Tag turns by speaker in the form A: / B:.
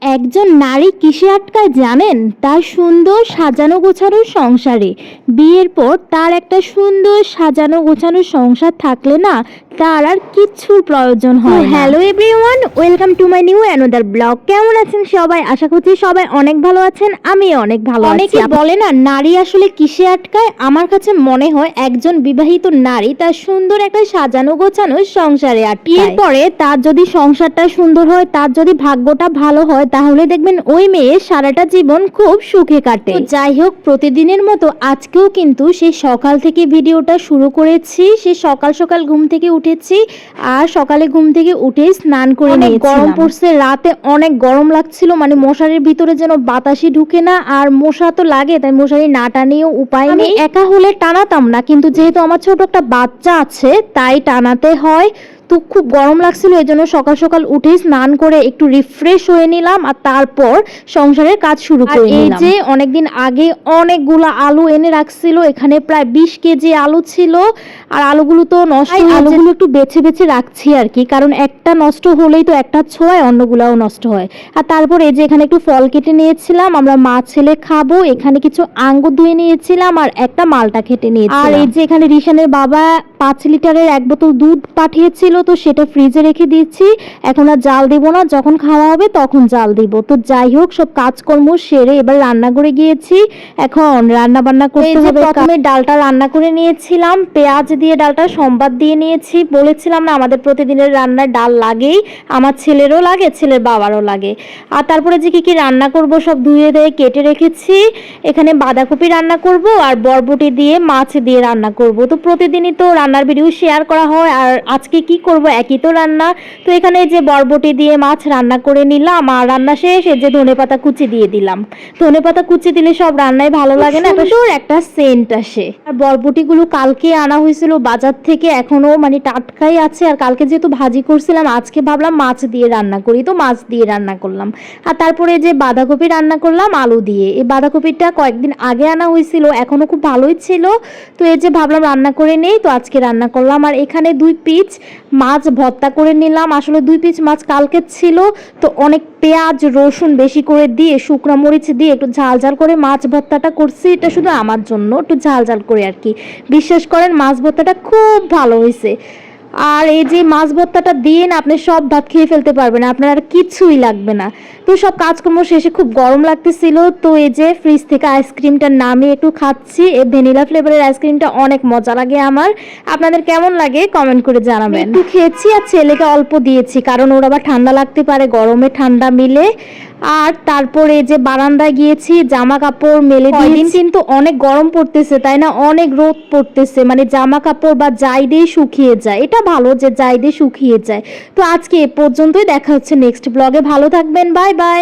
A: একজন নারী কিসে আটকায় জানেন? তার সুন্দর সাজানো গোছানো সংসারে। বিয়ের পর তার একটা সুন্দর সাজানো গোছানো সংসার থাকলে না তার আর কিচ্ছুর প্রয়োজন হয় না। Hello everyone, welcome to my new another blog. কেমন আছেন সবাই? আশা করছি সবাই অনেক ভালো আছেন, আমি অনেক ভালো আছি। অনেকে বলে না নারী আসলে কিসে আটকায়? আমার কাছে মনে হয় একজন বিবাহিত নারী তার সুন্দর একটা সাজানো গোছানো সংসারে আটকায়। এরপরে তার যদি সংসারটা সুন্দর হয়, তার যদি ভাগ্যটা ভালো হয়, তাহলে দেখবেন ওই মেয়ে সারাটা জীবন খুব সুখে কাটে। তো যাই হোক, প্রতিদিনের মতো আজকেও কিন্তু সেই সকাল থেকে ভিডিওটা শুরু করেছি। সেই সকাল সকাল ঘুম থেকে উঠেছি, আর সকালে ঘুম থেকে উঠে স্নান করে নিয়েছিলাম। গরম পড়ছে, রাতে অনেক গরম লাগছিল, মানে মশারির ভিতরে যেন বাতাসই ঢুকে না, আর মশা তো লাগে, তাই মশারি না টানিয়েও উপায় নেই। একা হলে টানাতাম না, কিন্তু যেহেতু আমার ছোট একটা বাচ্চা আছে তাই টানাতে হয়। তো খুব গরম লাগছিল, এই জন্য সকাল সকাল উঠে স্নান করে একটু রিফ্রেশ হয়ে নিলাম, আর তারপর সংসারের কাজ শুরু করে নিলাম। এই যে অনেকদিন আগে অনেকগুলো আলু এনে রাখছিল, এখানে প্রায় 20 কেজি আলু ছিল, আর আলুগুলো তো নষ্ট, আলুগুলো একটু বেছে বেছে রাখছি আর কি, কারণ একটা নষ্ট হলেই তো একটা ছোঁয়ায় অন্যগুলাও নষ্ট হয়। আর তারপর এই যে এখানে একটু ফল কেটে নিয়েছিলাম, আমরা মা ছেলে খাবো। এখানে কিছু আঙ্গুর ধুয়ে নিয়েছিলাম আর একটা মালটা কেটে নিয়েছিলাম। আর এই যে এখানে রিশানের বাবা 5 লিটারের 1 বোতল দুধ পাঠিয়েছিল, তো সেটা ফ্রিজে রেখে দিচ্ছি। এখন আর জাল দিব না, যখন খাওয়া হবে তখন জাল দিব। তো যাই হোক, সব কাজকর্ম সেরে এবার রান্নাঘরে গিয়েছি। এখন রান্না বান্না করতে হবে। প্রথমে ডালটা রান্না করে নিয়েছিলাম, পেঁয়াজ দিয়ে ডালটা সম্বাদ দিয়ে নিয়েছি। বলেছিলাম না আমাদের প্রতিদিনের রান্নায় ডাল লাগেই, আমার ছেলেরও লাগে, ছেলের বাবারও লাগে। আর তারপরে যে কি কি রান্না করব সব ধুয়ে দিয়ে কেটে রেখেছি। এখানে বাঁধাকপি রান্না করব আর বরবটি দিয়ে মাছ দিয়ে রান্না করব। তো প্রতিদিনই তো রান্নার ভিডিও শেয়ার করা হয়, আর আজকে কি করব, একই তো রান্না। তো এখানে যে বরবটি দিয়ে মাছ রান্না করে নিলাম, আর রান্না শেষ এই যে ধনেপাতা কুচি দিয়ে দিলাম। ধনেপাতা কুচি দিলে সব রান্নায় ভালো লাগে না, একটা সেন্ট আসে। আর বরবটিগুলো কালকে আনা হয়েছিল বাজার থেকে, এখনো মানে টাটকাই আছে। আর কালকে যেহেতু ভাজি করছিলাম, আজকে ভাবলাম মাছ দিয়ে রান্না করি, তো মাছ দিয়ে রান্না করলাম। আর তারপরে যে বাঁধাকপি রান্না করলাম আলু দিয়ে। এই বাঁধাকপিটা কয়েকদিন আগে আনা হয়েছিল, এখনো খুব ভালোই ছিল। তো এই যে ভাবলাম রান্না করে নেই, তো আজকে রান্না করলাম। আর এখানে 2 পিস মাছ ভর্তা করে নিলাম। আসলে 2 পিস মাছ কালকে ছিল, তো অনেক পেঁয়াজ রসুন বেশি করে দিয়ে শুকনো মরিচ দিয়ে একটু ঝাল ঝাল করে মাছ ভর্তাটা করছি। এটা শুধু আমার জন্য, একটু ঝাল ঝাল করে আর কি। বিশ্বাস করেন মাছ ভর্তাটা খুব ভালো হয়েছে। আর এই যে মাছ ভর্তাটা দিয়ে না আপনি সব ভাত খেয়ে ফেলতে পারবেন, আপনার আর কিছুই লাগবে না। তো সব কাজকর্ম শেষে খুব গরম লাগতেছিল, তো এই যে ফ্রিজ থেকে আইসক্রিমটা নামিয়ে একটু খাচ্ছি। এই ভ্যানিলা ফ্লেভারের আইসক্রিমটা অনেক মজা লাগে আমার। আপনাদের কেমন লাগে কমেন্ট করে জানাবেন। একটু খেয়েছি আর ছেলেকে অল্প দিয়েছি, কারণ ওর আবার ঠান্ডা লাগতে পারে, গরমে ঠান্ডা মিলে। আর তারপরে যে বারান্দায় গিয়েছি, জামা কাপড় মেলে দিয়েছি। কিন্তু অনেক গরম পড়তেছে তাই না, অনেক রোদ পড়তেছে, মানে জামা কাপড় বা যাই দিয়ে শুকিয়ে যায়। এটা ভালো যে যাই দিয়ে শুকিয়ে যায়। তো আজকে এ পর্যন্তই, দেখা হচ্ছে নেক্সট ব্লগে। ভালো থাকবেন, বাই বাই।